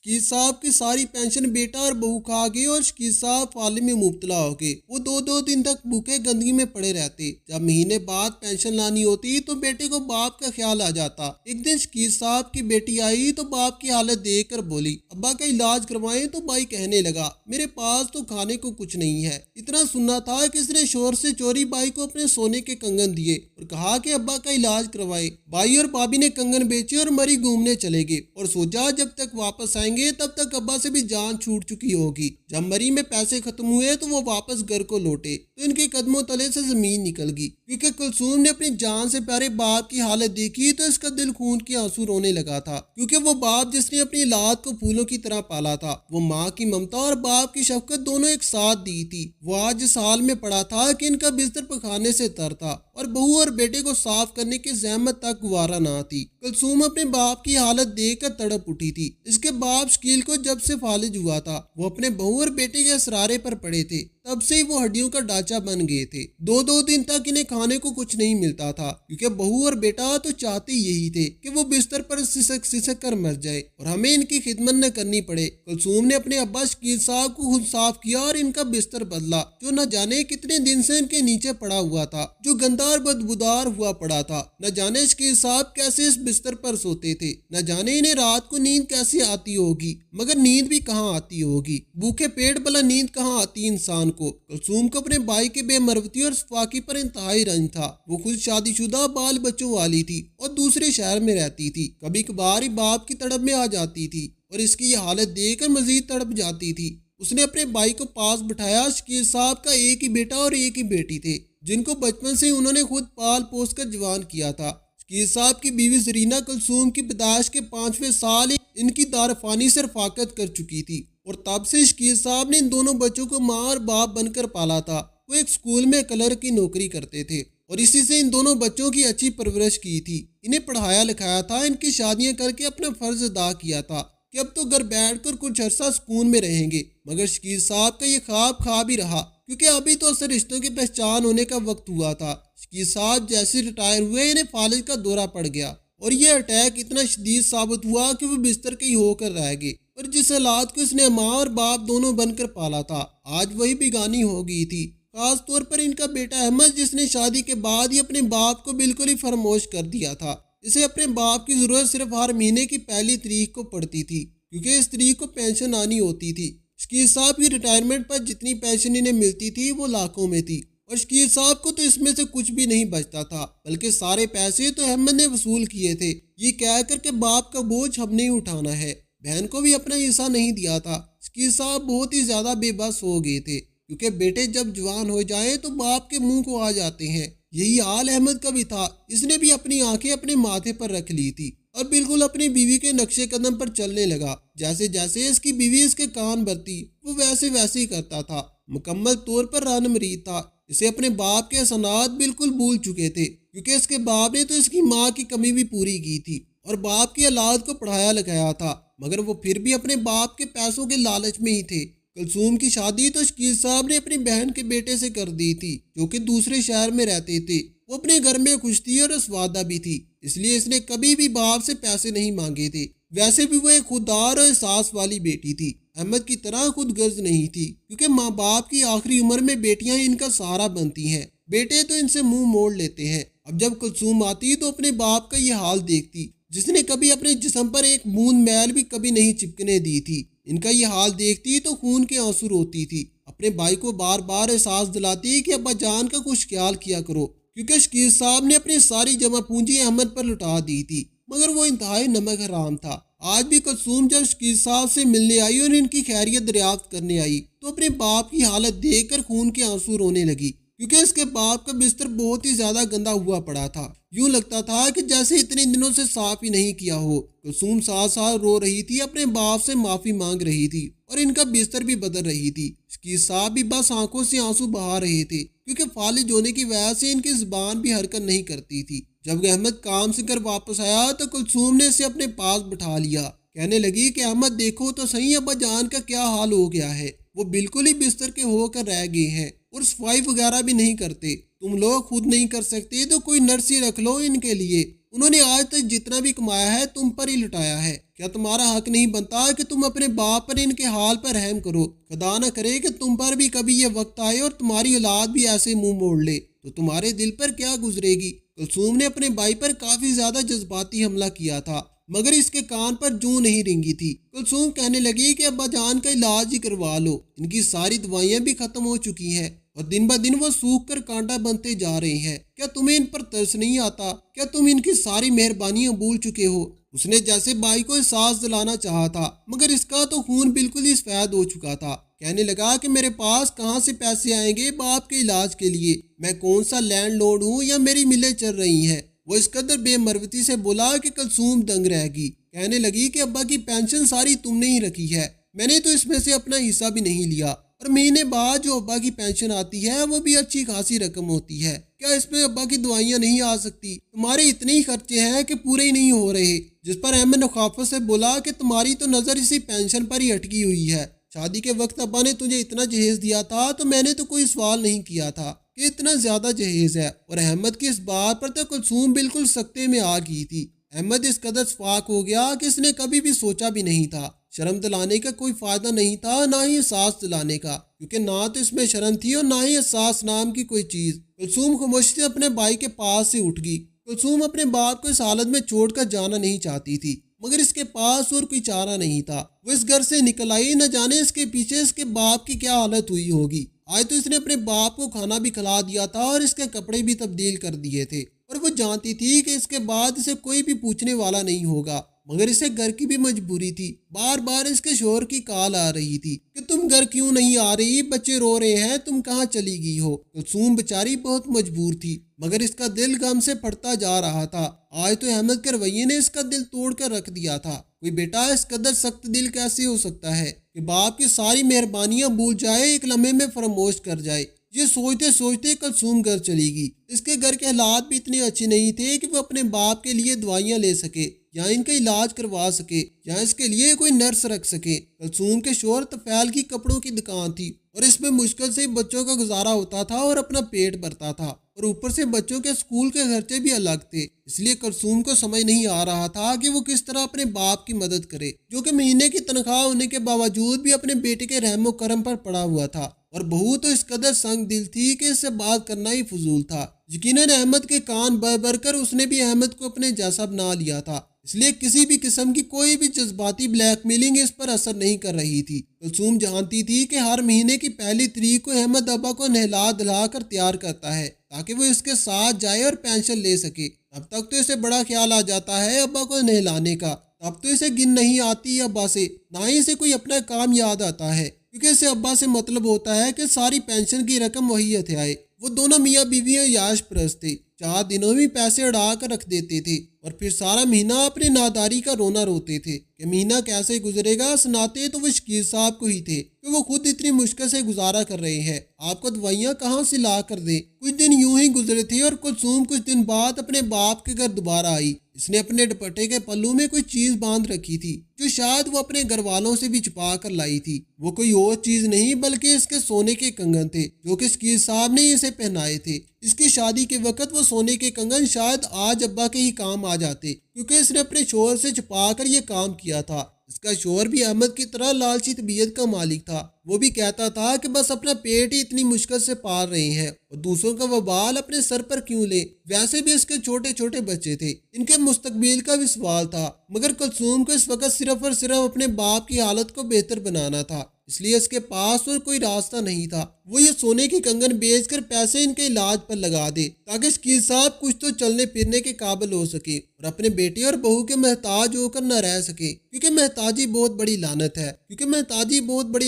शकील साहब की सारी पेंशन बेटा और बहू खा गए और शकील साहब फाले में मुब्तला हो गए। वो दो दो दिन तक भूखे गंदगी में पड़े रहते। जब महीने बाद पेंशन लानी होती तो बेटे को बाप का ख्याल आ जाता। एक दिन शकील साहब की बेटी आई तो बाप की हालत देख कर बोली, अब्बा का इलाज करवाएं। तो भाई कहने लगा, मेरे पास तो खाने को कुछ नहीं है। इतना सुनना था कि इसने शोर से चोरी भाई को अपने सोने के कंगन दिए और कहा कि अब्बा का इलाज करवाए। भाई और भाभी ने कंगन बेचे और मरी घूमने चले गए और सोचा जब तक वापस आएंगे तब तक अब्बा से भी जान छूट चुकी होगी। जब मरी में पैसे खत्म हुए तो वो वापस घर को लौटे तो इनके कदमों तले से जमीन निकल गई, क्योंकि कुलसूम ने अपनी जान से प्यारे बाप की हालत देखी तो इसका दिल खून के आंसू रोने लगा था। क्योंकि वो बाप जिसने अपनी औलाद को फूलों की तरह पाला था, वो माँ की ममता और बाप की शफकत दोनों एक साथ दी थी। वो आज इस हाल में पड़ा था कि इनका बिस्तर पखाने से तर था और बहू और बेटे को साफ करने की जहमत तक गुवारा ना थी। कुलसूम अपने बाप की हालत देखकर तड़प उठी थी। इसके बाप शकील को जब से फालिज हुआ था वो अपने बहू और बेटे के असरारे पर पड़े थे, तब से ही वो हड्डियों का ढांचा बन गए थे। दो दो दिन तक इन्हें खाने को कुछ नहीं मिलता था, क्योंकि बहू और बेटा तो चाहते यही थे कि वो बिस्तर पर सिसक सिसक कर मर जाए और हमें इनकी खिदमत न करनी पड़े। कुलसूम ने अपने अब्बा शकील साहब को खुद साफ किया और इनका बिस्तर बदला, जो न जाने कितने दिन से इनके नीचे पड़ा हुआ था, जो गंदा और बदबूदार हुआ पड़ा था। न जाने शकील साहब कैसे इस बिस्तर पर सोते थे, न जाने इन्हें रात को नींद कैसे आती होगी, मगर नींद भी कहाँ आती होगी। भूखे पेट भला नींद कहाँ आती इंसान को। कुलसूम को अपने भाई के बेमरवती और सफाकी पर इंतहाई रंज था। वो खुद शादीशुदा बाल बच्चों वाली थी और दूसरे शहर में रहती थी। कभी कभार ही बाप की तड़प में आ जाती थी और इसकी ये हालत देखकर मजीद तड़प जाती थी। उसने अपने भाई को पास बिठाया। शकील साहब का एक ही बेटा और एक ही बेटी थे, जिनको बचपन से उन्होंने खुद पाल पोस कर जवान किया था। शकील साहब की बीवी जरीना कुलसूम की पैदाइश के 5वें साल इनकी दारफानी से रफाकत कर चुकी थी और तब से शकील साहब ने इन दोनों बच्चों को माँ और बाप बनकर पाला था। वो एक स्कूल में क्लर्क की नौकरी करते थे और इसी से इन दोनों बच्चों की अच्छी परवरिश की थी। इन्हें पढ़ाया लिखाया था, इनकी शादियां करके अपना फर्ज अदा किया था कि अब तो घर बैठकर कुछ अरसा सुकून में रहेंगे। मगर शकील साहब का ये ख्वाब ही रहा, क्योंकि अभी तो असर रिश्तों की पहचान होने का वक्त हुआ था। शकील साहब जैसे रिटायर हुए इन्हें फालिज का दौरा पड़ गया और ये अटैक इतना शदीद साबित हुआ कि वो बिस्तर के ही होकर रह गए। और जिस औलाद को इसने माँ और बाप दोनों बनकर पाला था, आज वही बेगानी हो गई थी। खास तौर पर इनका बेटा अहमद, जिसने शादी के बाद ही अपने बाप को बिल्कुल ही फरामोश कर दिया था। इसे अपने बाप की जरूरत सिर्फ हर महीने की पहली तारीख को पड़ती थी, क्योंकि इस तारीख को पेंशन आनी होती थी। शकील साहब की रिटायरमेंट पर जितनी पेंशन इन्हें मिलती थी वो लाखों में थी और शकील साहब को तो इसमें से कुछ भी नहीं बचता था, बल्कि सारे पैसे तो अहमद ने वसूल किए थे, ये कह कर के बाप का बोझ हमने ही उठाना है। बहन को भी अपना हिस्सा नहीं दिया था। शकील साहब बहुत ही ज्यादा बेबस हो गए थे, क्योंकि बेटे जब जवान हो जाए तो बाप के मुंह को आ जाते हैं। यही हाल अहमद का भी था। इसने भी अपनी आंखें अपने माथे पर रख ली थी और बिल्कुल अपनी बीवी के नक्शे कदम पर चलने लगा। जैसे जैसे इसकी बीवी इसके कान भरती वो वैसे वैसे ही करता था। मुकम्मल तौर पर रानमरीद था। इसे अपने बाप के सनात बिल्कुल भूल चुके थे, क्योंकि इसके बाप ने तो इसकी माँ की कमी भी पूरी की थी और बाप की औलाद को पढ़ाया लिखाया था, मगर वो फिर भी अपने बाप के पैसों के लालच में ही थे। कुलसूम की शादी तो शकील साहब ने अपनी बहन के बेटे से कर दी थी, जो कि दूसरे शहर में रहते थे। वो अपने घर में खुश थी और रसवादा भी थी, इसलिए इसने कभी भी बाप से पैसे नहीं मांगे थे। वैसे भी वो एक खुददार और एहसास वाली बेटी थी, अहमद की तरह खुद गर्ज नहीं थी, क्योंकि माँ बाप की आखिरी उम्र में बेटियां इनका सहारा बनती हैं। बेटे तो इनसे मुंह मोड़ लेते हैं। अब जब कुलसूम आती तो अपने बाप का ये हाल देखती, जिसने कभी अपने जिस्म पर एक बूंद मैल भी कभी नहीं चिपकने दी थी। इनका ये हाल देखती तो खून के आंसू रोती थी। अपने भाई को बार बार एहसास दिलाती कि अब्बा जान का कुछ ख्याल किया करो, क्योंकि शकील साहब ने अपनी सारी जमा पूंजी अहमद पर लुटा दी थी, मगर वो इंतहाई नमक हराम था। आज भी कुलसूम जब शकील साहब से मिलने आई और इनकी खैरियत दरियाफ्त करने आई तो अपने बाप की हालत देखकर खून के आंसू रोने लगी, क्योंकि इसके बाप का बिस्तर बहुत ही ज्यादा गंदा हुआ पड़ा था। यूं लगता था कि जैसे इतने दिनों से साफ ही नहीं किया हो। कुलसूम साथ साथ रो रही थी, अपने बाप से माफी मांग रही थी और इनका बिस्तर भी बदल रही थी। शकील साहब भी बस आंखों से आंसू बहा रहे थे, क्योंकि फालिज होने की वजह से इनकी जुबान भी हरकत नहीं करती थी। जब अहमद काम से घर वापस आया तो कुलसूम ने इसे अपने पास बिठा लिया। कहने लगी कि अहमद देखो तो सही अब्बा जान का क्या हाल हो गया है। वो बिल्कुल ही बिस्तर के होकर रह गए हैं और सफाई वगैरह भी नहीं करते। तुम लोग खुद नहीं कर सकते तो कोई नर्स ही रख लो इनके लिए। उन्होंने आज तक जितना भी कमाया है तुम पर ही लुटाया है। کیا تمہارا حق نہیں بنتا کہ تم اپنے باپ پر ان کے حال پر رحم کرو؟ خدا نہ کرے کہ تم پر بھی کبھی یہ وقت آئے اور تمہاری اولاد بھی ایسے منہ موڑ لے تو تمہارے دل پر کیا گزرے گی؟ کلثوم نے اپنے بھائی پر کافی زیادہ جذباتی حملہ کیا تھا، مگر اس کے کان پر جوں نہیں رنگی تھی۔ کلثوم کہنے لگی کہ ابا جان کا علاج ہی کروا لو، ان کی ساری دوائیاں بھی ختم ہو چکی ہیں اور دن بہ دن وہ سوکھ کر کانٹا بنتے جا رہے ہیں۔ کیا تمہیں ان پر ترس نہیں آتا؟ کیا تم ان کی ساری مہربانیاں بھول چکے ہو؟ اس نے جیسے بھائی کو احساس دلانا چاہا تھا، مگر اس کا تو خون بالکل ہی سفید ہو چکا تھا۔ کہنے لگا کہ میرے پاس کہاں سے پیسے آئیں گے باپ کے علاج کے لیے؟ میں کون سا لینڈ لارڈ ہوں یا میری ملیں چل رہی ہیں؟ وہ اس قدر بے مروتی سے بولا کہ کلثوم دنگ رہ گئی۔ کہنے لگی کہ ابا کی پینشن ساری تم نے ہی رکھی ہے، میں نے تو اس میں سے اپنا حصہ بھی نہیں لیا، اور مہینے بعد جو ابا کی پینشن آتی ہے وہ بھی اچھی خاصی رقم ہوتی ہے۔ کیا اس میں ابا کی دوائیاں نہیں آ سکتی؟ تمہارے اتنے ہی خرچے ہیں کہ پورے ہی نہیں ہو رہے۔ جس پر احمد نخافت سے بولا کہ تمہاری تو نظر اسی پینشن پر ہی اٹکی ہوئی ہے۔ شادی کے وقت ابا نے تجھے اتنا جہیز دیا تھا تو میں نے تو کوئی سوال نہیں کیا تھا کہ اتنا زیادہ جہیز ہے، اور احمد کی اس بات پر تو کلثوم بالکل سکتے میں آ گئی تھی۔ احمد اس قدر شفاق ہو گیا کہ اس نے کبھی بھی سوچا بھی نہیں تھا۔ شرم دلانے کا کوئی فائدہ نہیں تھا، نہ ہی احساس دلانے کا، کیونکہ نہ تو اس میں شرم تھی اور نہ ہی احساس نام کی کوئی چیز۔ کلثوم خاموشی سے اپنے بھائی کے پاس سے اٹھ گئی۔ کلثوم اپنے باپ کو اس حالت میں چھوڑ کر جانا نہیں چاہتی تھی، مگر اس کے پاس اور کوئی چارہ نہیں تھا۔ وہ اس گھر سے نکل آئی، نہ جانے اس کے پیچھے اس کے باپ کی کیا حالت ہوئی ہوگی۔ آج تو اس نے اپنے باپ کو کھانا بھی کھلا دیا تھا اور اس کے کپڑے بھی تبدیل کر دیے تھے، اور وہ جانتی تھی کہ اس کے بعد اسے کوئی بھی پوچھنے والا نہیں ہوگا، مگر اسے گھر کی بھی مجبوری تھی۔ بار بار اس کے شوہر کی کال آ رہی تھی کہ تم گھر کیوں نہیں آ رہی، بچے رو رہے ہیں، تم کہاں چلی گئی ہو؟ کلثوم بیچاری بہت مجبور تھی، مگر اس کا دل غم سے پھٹتا جا رہا تھا۔ آج تو احمد کے رویے نے اس کا دل توڑ کر رکھ دیا تھا۔ کوئی بیٹا اس قدر سخت دل کیسے ہو سکتا ہے کہ باپ کی ساری مہربانیاں بھول جائے، ایک لمحے میں فراموش کر جائے؟ یہ سوچتے سوچتے کلثوم گھر چلی گئی۔ اس کے گھر کے حالات بھی اتنے اچھے نہیں تھے کہ وہ اپنے باپ کے لیے دوائیاں لے سکے یا ان کا علاج کروا سکے یا اس کے لیے کوئی نرس رکھ سکے۔ کلثوم کے شوہر طفیل کی کپڑوں کی دکان تھی، اور اس میں مشکل سے بچوں کا گزارا ہوتا تھا اور اپنا پیٹ بھرتا تھا، اور اوپر سے بچوں کے اسکول کے خرچے بھی الگ تھے۔ اس لیے کلثوم کو سمجھ نہیں آ رہا تھا کہ وہ کس طرح اپنے باپ کی مدد کرے، جو کہ مہینے کی تنخواہ ہونے کے باوجود بھی اپنے بیٹے کے رحم و کرم پر پڑا ہوا تھا، اور بہو تو اس قدر سنگ دل تھی کہ اس سے بات کرنا ہی فضول تھا۔ یقیناً احمد کے کان بھر بھر کر اس نے بھی احمد کو اپنے جیسا بنا لیا تھا، اس لیے کسی بھی قسم کی کوئی بھی جذباتی بلیک میلنگ اس پر اثر نہیں کر رہی تھی۔ کلثوم جانتی تھی کہ ہر مہینے کی پہلی تاریخ کو احمد ابا کو نہلا دھلا کر تیار کرتا ہے تاکہ وہ اس کے ساتھ جائے اور پینشن لے سکے۔ اب تک تو اسے بڑا خیال آ جاتا ہے ابا کو نہلانے کا، اب تو اسے گن نہیں آتی ابا سے، نہ ہی اسے کوئی اپنا کام یاد آتا ہے، کیونکہ اسے ابا سے مطلب ہوتا ہے کہ ساری پینشن کی رقم وہی ہتھیائے۔ وہ دونوں میاں بیوی عیاش پرست تھے، 4 دنوں میں پیسے اڑا کر رکھ دیتے تھے، اور پھر سارا مہینہ اپنے ناداری کا رونا روتے تھے کہ مہینہ کیسے گزرے گا۔ سناتے تو وہ شکیل صاحب کو ہی تھے کہ وہ خود اتنی مشکل سے گزارا کر رہے ہیں، آپ کو دوائیاں کہاں سے لا کر دیں۔ کچھ دن یوں ہی گزرے تھے، اور کلثوم کچھ دن بعد اپنے باپ کے گھر دوبارہ آئی۔ اس نے اپنے دوپٹے کے پلو میں کوئی چیز باندھ رکھی تھی جو شاید وہ اپنے گھر والوں سے بھی چھپا کر لائی تھی۔ وہ کوئی اور چیز نہیں بلکہ اس کے سونے کے کنگن تھے جو کہ شکیل صاحب نے اسے پہنائے تھے۔ اس کی شادی کے وقت وہ سونے کے کنگن شاید آج ابا کے ہی کام آ جاتے، کیونکہ اس نے اپنے شوہر سے چھپا کر یہ کام کیا تھا۔ اس کا شوہر بھی احمد کی طرح لالچی طبیعت کا مالک تھا۔ وہ بھی کہتا تھا کہ بس اپنا پیٹ ہی اتنی مشکل سے پال رہے ہیں، اور دوسروں کا وبال اپنے سر پر کیوں لے؟ ویسے بھی اس کے چھوٹے چھوٹے بچے تھے، ان کے مستقبل کا بھی سوال تھا، مگر کلثوم کو اس وقت صرف اور صرف اپنے باپ کی حالت کو بہتر بنانا تھا، اس لیے اس کے پاس اور کوئی راستہ نہیں تھا۔ وہ یہ سونے کی کنگن بیچ کر پیسے ان کے علاج پر لگا دے تاکہ شکیل صاحب کچھ تو چلنے پھرنے کے قابل ہو سکے اور اپنے بیٹے اور بہو کے محتاج ہو کر نہ رہ سکے، کیونکہ محتاجی بہت بڑی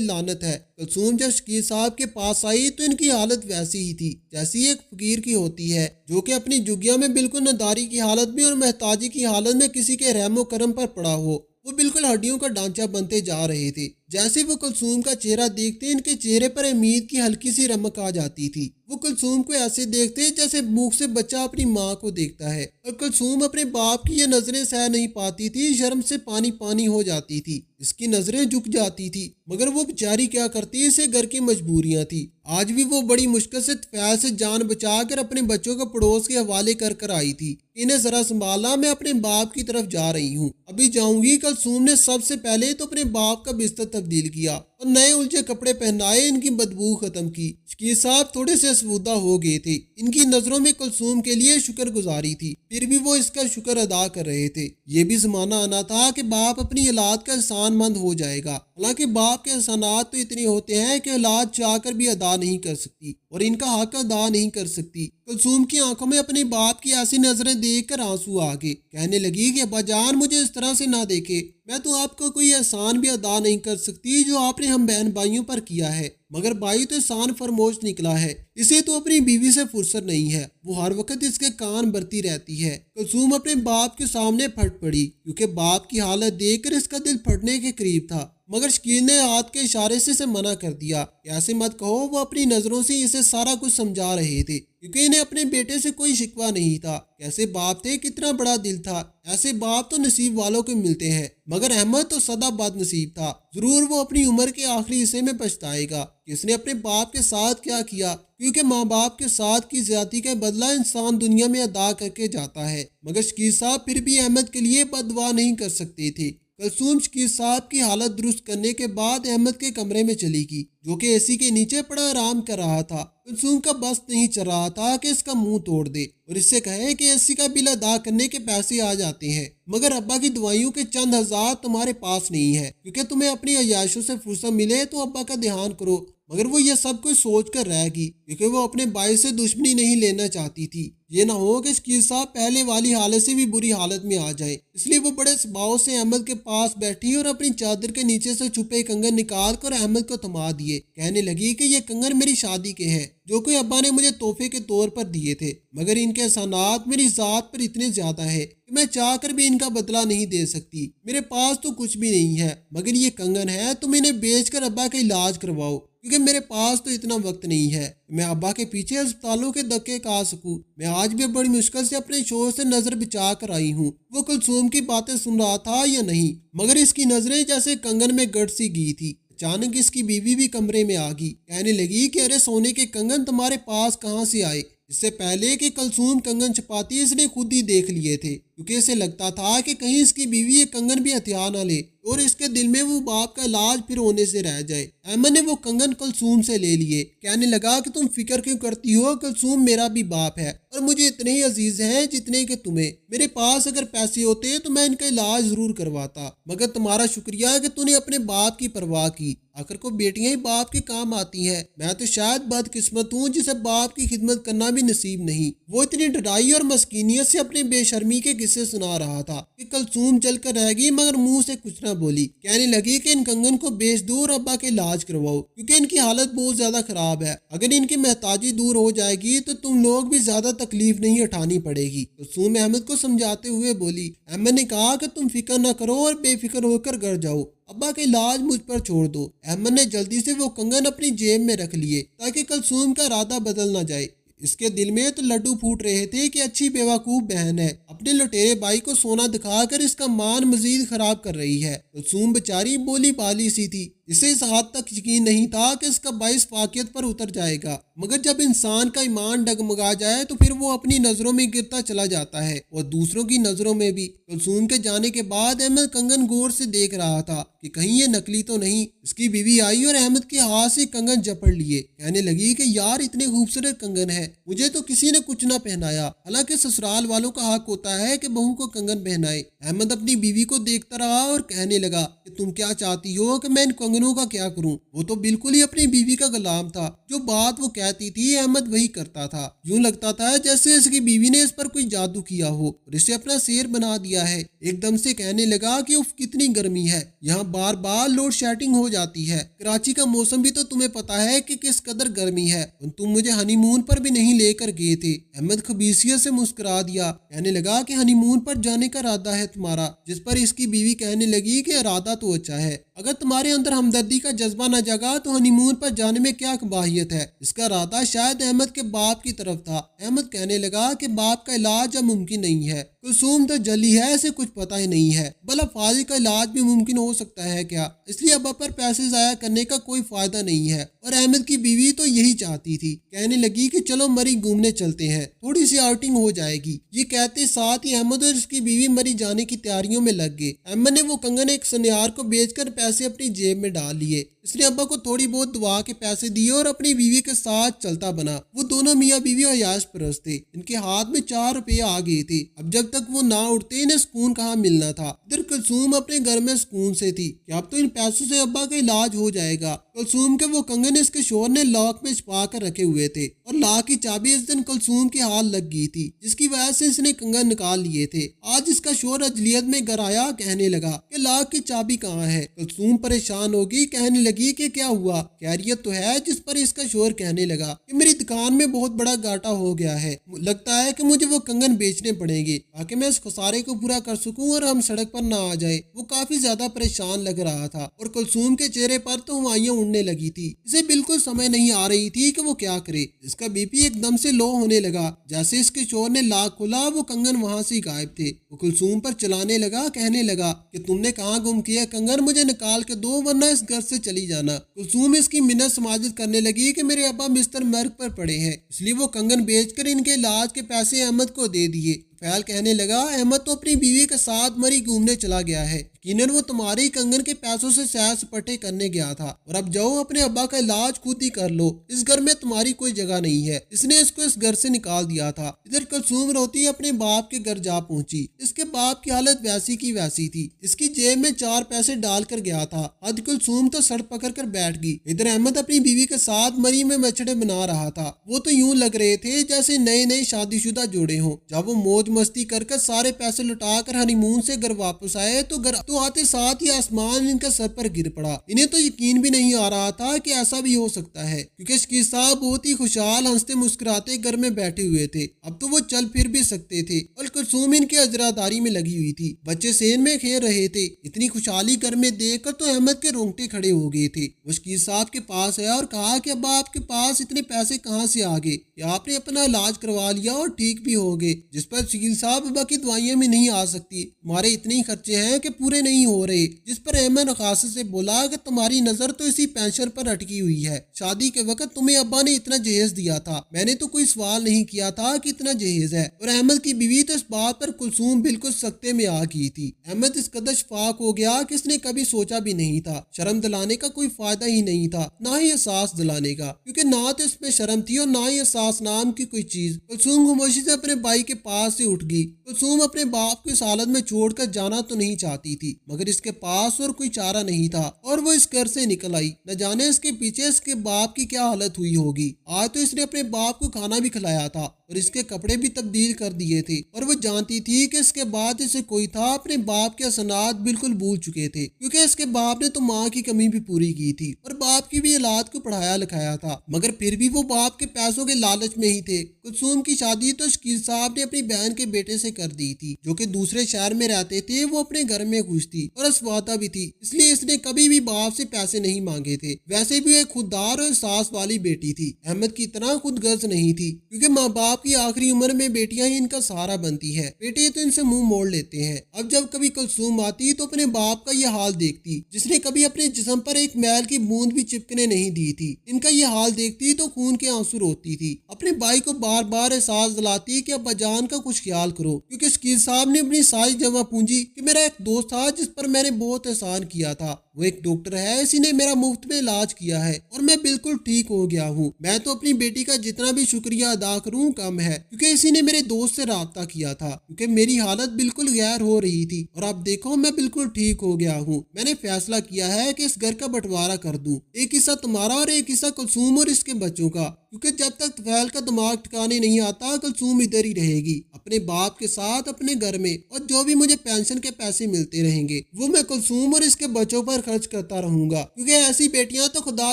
لعنت ہے۔ کلثوم جب شکیل صاحب کے پاس آئی تو ان کی حالت ویسی ہی تھی جیسی ایک فقیر کی ہوتی ہے، جو کہ اپنی جگیا میں بالکل نداری کی حالت میں اور محتاجی کی حالت میں کسی کے رحم و کرم پر پڑا ہو۔ وہ بالکل ہڈیوں کا ڈھانچہ بنتے جا رہے تھے۔ جیسے وہ کلثوم کا چہرہ دیکھتے ان کے چہرے پر امید کی ہلکی سی رمک آ جاتی تھی۔ वो कुलसूम को ऐसे देखते जैसे मुख से बच्चा अपनी माँ को देखता है, और कुलसूम अपने बाप की ये नजरें सह नहीं पाती थी। शर्म से पानी पानी हो जाती थी, इसकी नजरें झुक जाती थी। मगर वो बेचारी क्या करती, इसे घर की मजबूरियां थी। आज भी वो बड़ी मुश्किल से फैल से जान बचाकर अपने बच्चों को पड़ोस के हवाले कर कर आई थी। इन्हें जरा संभाला, मैं अपने बाप की तरफ जा रही हूँ, अभी जाऊंगी। कुलसूम ने सबसे पहले तो अपने बाप का बिस्तर तब्दील किया और नए उलझे कपड़े पहनाए, इनकी बदबू खत्म की। शकील साहब थोड़े से असबुदा हो गए थे। इनकी नजरों में कुलसूम के लिए शुक्रगुजारी थी, फिर भी वो इसका शुक्र अदा कर रहे थे। ये भी जमाना आना था कि बाप अपनी औलाद का एहसानमंद हो जाएगा। हालांकि बाप के एहसानात तो इतने होते हैं कि औलाद चाहकर भी अदा नहीं कर सकती और इनका हक अदा नहीं कर सकती। कुलसूम की आंखों में अपने बाप की ऐसी नजरें देखकर आंसू आ गए। कहने लगी कि अब्बा जान, मुझे इस तरह से ना देखे, मैं तो आपको कोई एहसान भी अदा नहीं कर सकती जो आपने हम बहन भाइयों पर किया है। मगर भाई तो एहसान फरमोश निकला है, इसे तो अपनी बीवी से फुर्सत नहीं है, वो हर वक्त इसके कान भरती रहती है। कुलसूम अपने बाप के सामने फट पड़ी, क्योंकि बाप की हालत देखकर इसका दिल फटने के करीब था। मगर शकील ने हाथ के इशारे से इसे मना कर दिया, ऐसे मत कहो। वो अपनी नजरों से इसे सारा कुछ समझा रहे थे, क्योंकि इन्हें अपने बेटे से कोई शिकवा नहीं था। कैसे बाप थे, कितना बड़ा दिल था। ऐसे बाप तो नसीब वालों को मिलते हैं, मगर अहमद तो सदा बदनसीब था। जरूर वो अपनी उम्र के आखिरी हिस्से में पछताएगा कि उसने अपने बाप के साथ क्या किया, क्योंकि माँ बाप के साथ की ज्यादती का बदला इंसान दुनिया में अदा करके जाता है। मगर शकील साहब फिर भी अहमद के लिए बददुआ नहीं कर सकते थे। कुलसूम शकील साहब की हालत दुरुस्त करने के बाद अहमद के कमरे में चली गई, जो कि एसी के नीचे पड़ा आराम कर रहा था। कुलसूम का बस नहीं चल रहा था कि इसका मुंह तोड़ दे और इससे कहे कि एसी का बिल अदा करने के पैसे आ जाते हैं, मगर अब्बा की दवाइयों के चंद हजार तुम्हारे पास नहीं है, क्योंकि तुम्हें अपनी अयाशों से फुर्सत मिले तो अब्बा का ध्यान करो। मगर वो ये सब कुछ सोच कर रह गई, क्योंकि वो अपने भाई से दुश्मनी नहीं लेना चाहती थी। ये ना हो कि शकील साहब पहले वाली हालत से भी बुरी हालत में आ जाए। इसलिए वो बड़े स्वभाव से अहमद के पास बैठी और अपनी चादर के नीचे से छुपे कंगन निकाल कर अहमद को थमा दिए। कहने लगी कि ये कंगन मेरी शादी के हैं, जो कोई अब्बा ने मुझे तोहफे के तौर पर दिए थे, मगर इनके एहसानात मेरी जात पर इतने ज्यादा है कि मैं चाह कर भी इनका बदला नहीं दे सकती। मेरे पास तो कुछ भी नहीं है, मगर ये कंगन है, तुम इन्हें बेचकर अब्बा का इलाज करवाओ, क्योंकि मेरे पास तो इतना वक्त नहीं है मैं अब्बा के पीछे अस्पतालों के धक्के खा सकूं। मैं आज भी बड़ी मुश्किल से अपने शोर से नजर बचा कर आई हूँ। वो कुलसूम की बातें सुन रहा था या नहीं, मगर इसकी नजरें जैसे कंगन में गड़ सी गई थी। अचानक इसकी बीवी भी कमरे में आ गई। कहने लगी कि अरे सोने के कंगन तुम्हारे पास कहाँ से आए। इससे पहले कि कुलसूम कंगन छुपाती, इसने खुद ही देख लिए थे, क्योंकि इसे लगता था कि कहीं इसकी बीवी ये कंगन भी हथियार न ले और इसके दिल में वो बाप का इलाज फिर होने से रह जाए। अहमद ने वो कंगन कुलसूम से ले लिए। कहने लगा कि तुम फिक्र क्यों करती हो, कुलसूम मेरा भी बाप है और मुझे इतने ही अजीज हैं जितने कि तुम्हें। मेरे पास अगर पैसे होते तो मैं इनका इलाज जरूर करवाता, मगर तुम्हारा शुक्रिया कि तूने अपने बाप की परवाह की। आखिर को बेटियां ही बाप के काम आती हैं। मैं तो शायद बदकिस्मत हूँ जिसे बाप की खिदमत करना भी नसीब नहीं। वो इतनी डराई और मस्कीनियत से अपने बेशर्मी के किस्से सुना रहा था कि कुलसूम जल कर रह गई, मगर मुंह से कुछ न बोली। कहने लगी कि इन कंगन को बेच दो और अब्बा के इलाज करवाओ, क्योंकि इनकी हालत बहुत ज्यादा खराब है। अगर इनकी महताजी दूर हो जाएगी तो तुम लोग भी ज्यादा तकलीफ नहीं उठानी पड़ेगी। कुलसूम अहमद को समझाते हुए बोली। अहमद ने कहा कि तुम फिक्र न करो और बेफिक्र होकर घर जाओ, अब्बा का इलाज मुझ पर छोड़ दो। अहमद ने जल्दी से वो कंगन अपनी जेब में रख लिए ताकि कुलसूम का इरादा बदल न जाए। इसके दिल में तो लड्डू फूट रहे थे कि अच्छी बेवकूफ बहन है, अपने लुटेरे भाई को सोना दिखाकर इसका मान मजीद खराब कर रही है। कुलसूम बेचारी बोली बाली सी थी, इसे इस हद तक यकीन नहीं था कि इसका बाइस फाकियत पर उतर जाएगा। मगर जब इंसान का ईमान डगमगा जाए तो फिर वो अपनी नजरों में गिरता चला जाता है और दूसरों की नजरों में भी। कुलसूम के जाने के बाद अहमद कंगन गौर से देख रहा था कि कहीं ये नकली तो नहीं। इसकी बीवी आई और अहमद के हाथ से कंगन जपड़ लिए। कहने लगी कि यार इतने खूबसूरत कंगन है, मुझे तो किसी ने कुछ ना पहनाया। हालांकि ससुराल वालों का हक होता है कि बहू को कंगन पहनाए। अहमद अपनी बीवी को देखता रहा और कहने लगा कि तुम क्या चाहती हो कि मैं इन कंगनों का क्या करूं। वो तो बिल्कुल ही अपनी बीवी का गुलाम था। जो बात वो कहती थी अहमद वही करता था। यूं लगता था जैसे इसकी बीवी ने इस पर कोई जादू किया हो और इसे अपना शेर बना दिया है। एकदम से कहने लगा कि उफ कितनी गर्मी है, यहाँ बार बार लोड शेडिंग हो जाती है। कराची का मौसम भी तो तुम्हें पता है कि किस कदर गर्मी है, तुम मुझे हनीमून पर भी नहीं लेकर गए थे। अहमद खबीसियत से मुस्कुरा दिया। कहने लगा कि हनीमून पर जाने का इरादा है तुम्हारा, जिस पर इसकी बीवी कहने लगी कि इरादा तो अच्छा है, अगर तुम्हारे अंदर ہمدردی کا جذبہ نہ جگا تو ہنی مون پر جانے میں کیا قباحیت ہے۔ اس کا ارادہ شاید احمد کے باپ کی طرف تھا۔ احمد کہنے لگا کہ باپ کا علاج اب ممکن نہیں ہے، کلثوم تو جلی ہے، اسے کچھ پتہ ہی نہیں ہے، بھلا فاضل کا علاج بھی ممکن ہو سکتا ہے کیا؟ اس لیے ابا پر پیسے ضائع کرنے کا کوئی فائدہ نہیں ہے، اور احمد کی بیوی تو یہی چاہتی تھی۔ کہنے لگی کہ چلو مری گھومنے چلتے ہیں، تھوڑی سی آؤٹنگ ہو جائے گی۔ یہ کہتے ساتھ ہی احمد اور اس کی بیوی مری جانے کی تیاریوں میں لگ گئے۔ احمد نے وہ کنگن ایک سنیار کو بیچ کر پیسے اپنی جیب میں ڈال لیے۔ اس نے ابا کو تھوڑی بہت دعا کے پیسے دیے اور اپنی بیوی کے ساتھ چلتا بنا۔ وہ دونوں میاں بیوی عیاش پرست تھے۔ ان کے ہاتھ میں 4 روپے آ گئے تھے۔ اب جب تک وہ نہ اٹھتے انہیں سکون کہاں ملنا تھا۔ ادھر کلثوم اپنے گھر میں سکون سے تھی کہ اب تو ان پیسوں سے ابا کا علاج ہو جائے گا۔ کلثوم کے وہ کنگن اس کے شوہر نے لاک میں چھپا کر رکھے ہوئے تھے، اور لاک کی چابی اس دن کلثوم کی ہاتھ لگ گئی تھی، جس کی وجہ سے اس نے کنگن نکال لیے تھے۔ آج اس کا شوہر اجلیت میں گھر آیا، کہنے لگا کہ لاک کی چابی کہاں ہے؟ کلثوم پریشان ہوگی، کہنے لگی کہ کیا ہوا؟ خیریت تو ہے؟ جس پر اس کا شوہر کہنے لگا کہ میری دکان میں بہت بڑا گھاٹا ہو گیا ہے، لگتا ہے کہ مجھے وہ کنگن بیچنے پڑیں گے تاکہ میں اس خسارے کو پورا کر سکوں اور ہم سڑک پر نہ آ جائے۔ وہ کافی زیادہ پریشان لگ رہا تھا، اور کلثوم کے چہرے پر تو ہوائیاں اڑنے لگی تھی۔ اسے بالکل سمجھ نہیں آ رہی تھی کہ وہ کیا کرے۔ اس کا بی پی ایک دم سے لو ہونے لگا۔ جیسے اس کے شوہر نے لاک کھولا، وہ کنگن وہاں سے غائب تھے۔ وہ کلثوم پر چلانے لگا، کہنے لگا کہ تم نے کہاں گم کیا کنگن؟ مجھے نکال کے دو ورنہ اس گھر سے چلی جانا۔ کلثوم اس کی منت سماجت کرنے لگی کہ میرے ابا بستر مرگ پر پڑے ہیں، اس لیے وہ کنگن بیچ کر ان کے علاج کے پیسے احمد کو دے دیے۔ فیل کہنے لگا احمد تو اپنی بیوی کے ساتھ مری گھومنے چلا گیا ہے، یقیناً وہ تمہاری کنگن کے پیسوں سے سیر سپاٹے کرنے گیا تھا، اور اب جاؤ اپنے ابا کا علاج خود ہی کر لو، اس گھر میں تمہاری کوئی جگہ نہیں ہے۔ اس نے اس کو اس گھر سے نکال دیا تھا۔ ادھر کلثوم روتی اپنے باپ کے گھر جا پہنچی۔ اس کے باپ کی حالت ویسی کی ویسی تھی، اس کی جیب میں 4 پیسے ڈال کر گیا تھا۔ آج کلثوم تو سڑ پکڑ کر بیٹھ گئی۔ ادھر احمد اپنی بیوی کے ساتھ مری میں بچڑے بنا رہا تھا۔ وہ تو یوں لگ رہے تھے جیسے نئے شادی شدہ جوڑے ہوں۔ جب وہ موج مستی کر سارے پیسے لٹا کر ہنی مون سے گھر واپس آئے تو گھر تو آتے ساتھ ہی آسمان ان کے سر پر گر پڑا۔ انہیں تو یقین بھی نہیں آ رہا تھا کہ ایسا بھی ہو سکتا ہے، کیونکہ شکیل صاحب بہت ہی خوشحال ہنستے مسکراتے گھر میں بیٹھے ہوئے تھے۔ اب تو وہ چل پھر بھی سکتے تھے، اور کلثوم ان کے اجراداری میں لگی ہوئی تھی۔ بچے سین میں کھیل رہے تھے۔ اتنی خوشحالی گھر میں دیکھ کر تو احمد کے رونگٹے کھڑے ہو گئے تھے۔ وہ شکیل صاحب کے پاس آیا اور کہا کہ ابا آپ کے پاس اتنے پیسے کہاں سے آ گئے؟ یا آپ نے اپنا علاج کروا لیا اور ٹھیک بھی ہو گئے؟ جس پر شکیل صاحب ابا کی دوائیاں میں نہیں آ سکتی، ہمارے اتنے ہی خرچے ہیں کہ پورے نہیں ہو رہے۔ جس پر احمد نخاست سے بولا کہ تمہاری نظر تو اسی پینشن پر اٹکی ہوئی ہے، شادی کے وقت تمہیں ابا نے اتنا جہیز دیا تھا، میں نے تو کوئی سوال نہیں کیا تھا کہ اتنا جہیز ہے۔ اور احمد کی بیوی تو اس بات پر کلثوم بالکل سکتے میں آ گئی تھی۔ احمد اس قدر شفاق ہو گیا کہ اس نے کبھی سوچا بھی نہیں تھا۔ شرم دلانے کا کوئی فائدہ ہی نہیں تھا، نہ ہی احساس دلانے کا، کیونکہ نہ تو اس میں شرم تھی اور نہ ہی احساس نام کی کوئی چیز۔ کلثوم خاموشی سے اپنے بھائی کے پاس سے اٹھ گئی۔ کلثوم اپنے باپ کو اس حالت میں چھوڑ کر جانا تو نہیں چاہتی تھی، مگر اس کے پاس اور کوئی چارہ نہیں تھا، اور وہ اس گھر سے نکل آئی۔ نہ جانے اس کے پیچھے اس کے باپ کی کیا حالت ہوئی ہوگی۔ آج تو اس نے اپنے باپ کو کھانا بھی کھلایا تھا اور اس کے کپڑے بھی تبدیل کر دیے تھے، اور وہ جانتی تھی کہ اس کے بعد اسے کوئی تھا اپنے باپ کے احسانات بالکل بھول چکے تھے، کیونکہ اس کے باپ نے تو ماں کی کمی بھی پوری کی تھی اور باپ کی بھی اولاد کو پڑھایا لکھایا تھا، مگر پھر بھی وہ باپ کے پیسوں کے لالچ میں ہی تھے۔ کلثوم کی شادی تو شکیل صاحب نے اپنی بہن کے بیٹے سے کر دی تھی، جو کہ دوسرے شہر میں رہتے تھے۔ وہ اپنے گھر میں خوش تھی اور اسواتہ بھی تھی، اس لیے اس نے کبھی بھی باپ سے پیسے نہیں مانگے تھے۔ ویسے بھی ایک خوددار اور احساس والی بیٹی تھی، احمد کی طرح خود غرض نہیں تھی، کیونکہ ماں باپ کی آخری عمر میں بیٹیاں ہی ان کا سہارا بنتی ہے، بیٹے تو ان سے منہ موڑ لیتے ہیں۔ اب جب کبھی کلثوم آتی تو اپنے باپ کا یہ حال دیکھتی، جس نے کبھی اپنے جسم پر ایک میل کی بوند بھی چپکنے نہیں دی تھی۔ ان کا یہ حال دیکھتی تو خون کے آنسو روتی تھی، اپنے بھائی کو بار بار احساس دلاتی کہ ابا جان کا کچھ خیال کرو، کیونکہ شکیل صاحب نے اپنی ساری جمع پونجی کہ میرا ایک دوست تھا جس پر میں نے بہت احسان کیا تھا، وہ ایک ڈاکٹر ہے، اسی نے میرا مفت میں علاج کیا ہے اور میں بالکل ٹھیک ہو گیا ہوں۔ میں تو اپنی بیٹی کا جتنا بھی شکریہ ادا کروں کم ہے، کیونکہ اسی نے میرے دوست سے رابطہ کیا تھا، کیونکہ میری حالت بالکل غیر ہو رہی تھی، اور اب دیکھو میں بالکل ٹھیک ہو گیا ہوں۔ میں نے فیصلہ کیا ہے کہ اس گھر کا بٹوارا کر دوں، ایک حصہ تمہارا اور ایک حصہ کلثوم اور اس کے بچوں کا، کیونکہ جب تک طفیل کا دماغ ٹھکانے نہیں آتا کلثوم ادھر ہی رہے گی اپنے باپ کے ساتھ اپنے گھر میں، اور جو بھی مجھے پینشن کے پیسے ملتے رہیں گے وہ میں کلثوم اور اس کے بچوں پر خرچ کرتا رہوں گا، کیونکہ ایسی بیٹیاں تو خدا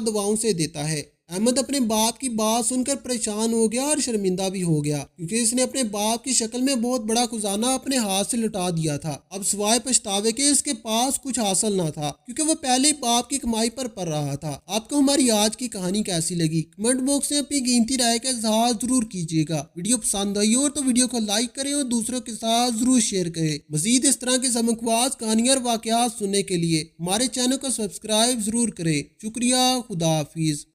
دعاؤں سے دیتا ہے۔ अहमद अपने बाप की बात सुनकर परेशान हो गया और शर्मिंदा भी हो गया, क्योंकि इसने अपने बाप की शक्ल में बहुत बड़ा खजाना अपने हाथ से लुटा दिया था। अब सिवाय पछतावे के इसके पास कुछ हासिल ना था, क्योंकि वो पहले ही बाप की कमाई पर पड़ रहा था। आपको हमारी आज की कहानी कैसी लगी, कमेंट बॉक्स में अपनी कीमती राय का इजहार जरूर कीजिएगा। वीडियो पसंद आई हो तो वीडियो को लाइक करें और दूसरों के साथ जरूर शेयर करें। मजीद इस तरह की सबकवास कहानियां और वाकयात सुनने के लिए हमारे चैनल को सब्सक्राइब जरूर करें। शुक्रिया। खुदा हाफिज।